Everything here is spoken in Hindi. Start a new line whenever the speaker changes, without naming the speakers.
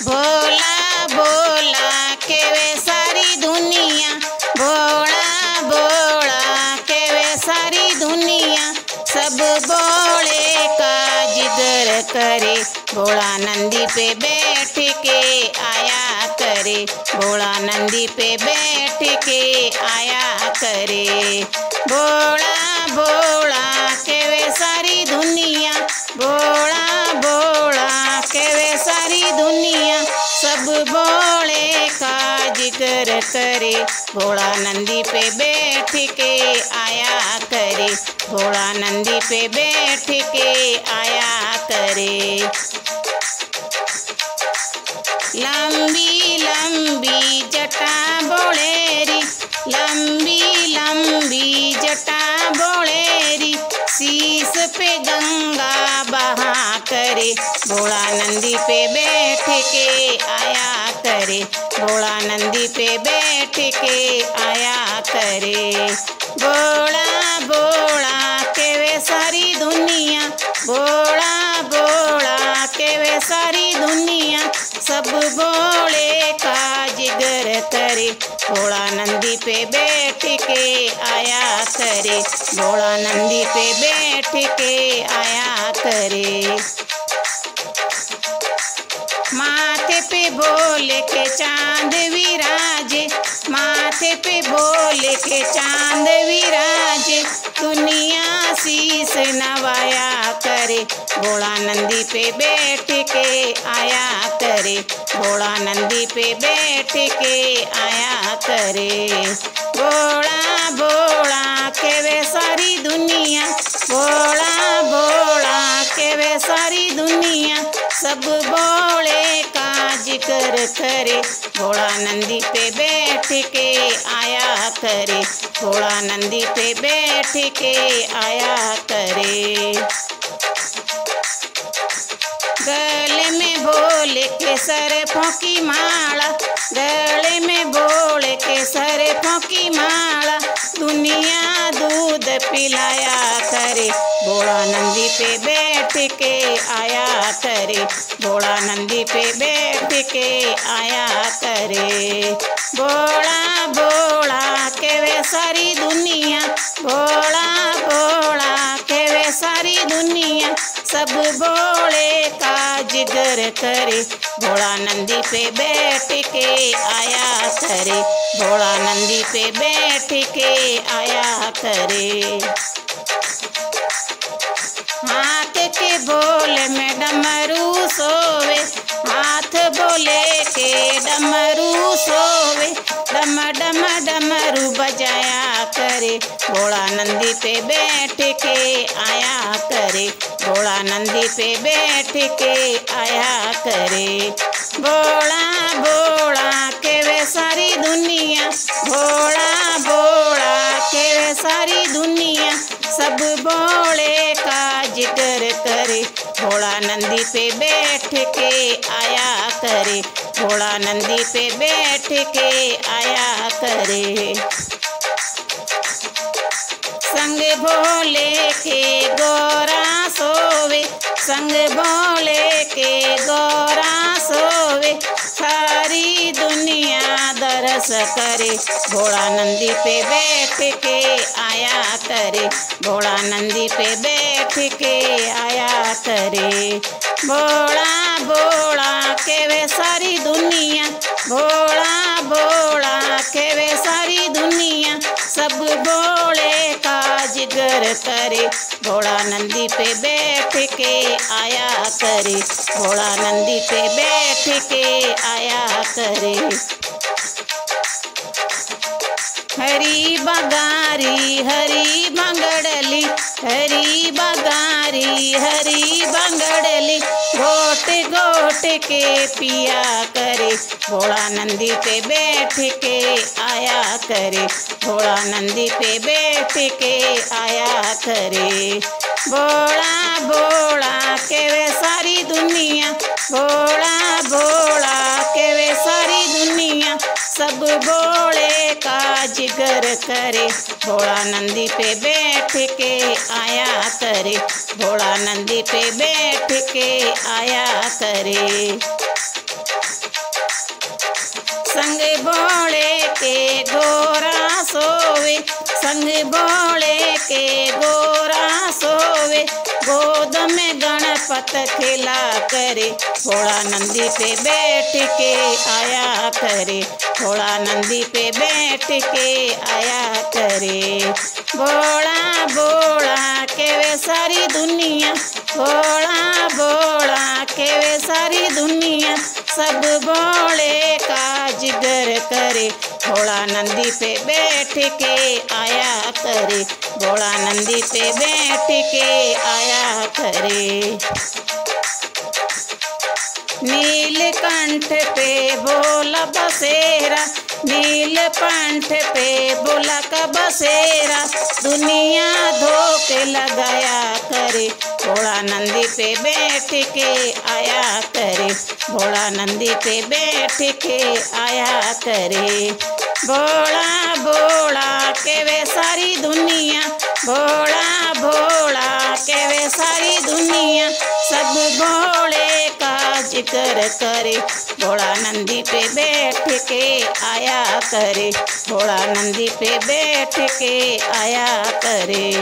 भोला भोला के वे सारी दुनिया, भोला भोला के वे सारी दुनिया, सब भोले का जिक्र करे, भोला नंदी पे बैठ के आया करे, भोला नंदी पे बैठ के आया करे। भोला भोला के वे सारी दुनिया, भोला भोला के वे सारी दुनिया, सब भोले का जिक्र करे, भोला नंदी पे बैठ के आया करे, भोला नंदी पे बैठ के आया करे। लंबी लंबी जटा बोलेरी, लंबी लंबी जटा बोलेरी, शीश पे गंगा बहा करे, भोला नंदी पे बैठ के आया करे, भोला नंदी पे बैठ के आया करे। भोला भोला के वे सारी दुनिया, भोला भोला के वे सारी दुनिया, सब भोले का जिक्र करे, भोला नंदी पे बैठ के आया करे, भोला नंदी पे बैठ के आया करे। माथे पे भोले के चांद विराजे, माथे पे भोले के चांद विराजे, दुनिया शीस नवाया करे, भोला नंदी पे बैठ के आया करे, भोला नंदी पे बैठ के आया करे। भोला भोला के वे सारी दुनिया, भोला भोला के वे सारी दुनिया, सब भोले का जिक्र करे, भोला नंदी पे बैठ के आया करे, भोला नंदी पे बैठ के आया करे। गले में भोले के सरफों की माला, गले में भोले के सरफों की माला, दुनिया दूध पिलाया करे, भोला नंदी पे बैठ के आया करे, भोला नंदी पे बैठ के आया करे। भोला भोला के वे सारी दुनिया, भोला भोला के वे सारी दुनिया, सब भोले का जिक्र करे, भोला नंदी पे बैठ के आया करे, भोला नंदी पे बैठ के आया करे। हाथ के बोले में डमरू सोवे, हाथ बोले के डमरू सोवे, डम डम डमरू बजाया करे, भोला नंदी पे बैठ के आया करे, भोला नंदी पे बैठ के आया करे। भोला भोला के वे सारी दुनिया, भोला भोला के वे सारी दुनिया, सब भोले का जिक्र करे, भोला नंदी पे बैठ के आया करे, भोला नंदी पे बैठ के आया करे। संग भोले के गोरा सोवे, संग भोले के गोरा सोवे, सारी दुनिया दरस करे, भोला नंदी पे बैठ के आया करे, भोला नंदी पे बैठ के आया करे। भोला भोला के वे सारी दुनिया, भोला भोला के वे सारी दुनिया, सब भोले का जिक्र करे, भोला नंदी पे बैठ के आया करे, भोला नंदी पे बैठ के आया करे। हरी बगारी हरी बंगड़ली, हरी बगारी हरी बंगड़ली, घोट घोट के पिया करे, भोला नंदी पे बैठ के आया करे, भोला नंदी पे बैठ के आया करे। भोला भोला के वे सारी दुनिया, भोला भोला के वे सारी दुनिया, सब भोले का जिक्र करे, भोला नंदी पे बैठ के आया करे, भोला नंदी पे बैठ के आया करे। के गोरा सोवे, संग भोले के गोरा सोवे। गोद में गणपत खेला करे, भोला नंदी पे बैठ के आया करे, भोला नंदी पे बैठ के आया करे। भोला भोला के वे सारी दुनिया, भोला भोला के वे सारी दुनिया, सब भोले का जिगर करे, भोला नंदी पे बैठ के आया करे, भोला नंदी पे बैठ के आया करे। नीलकंठ पे भोला बसेरा, नीलकंठ पे भोला का बसेरा, दुनिया धोखे लगाया करे, भोला नंदी पे बैठ के आया करे, भोला नंदी पे बैठ के आया करे। भोला भोला के वे सारी दुनिया, भोला भोला के वे सारी दुनिया, सब भोले का जिक्र करे, भोला नंदी पे बैठ के आया करे, भोला नंदी पे बैठ के आया करे।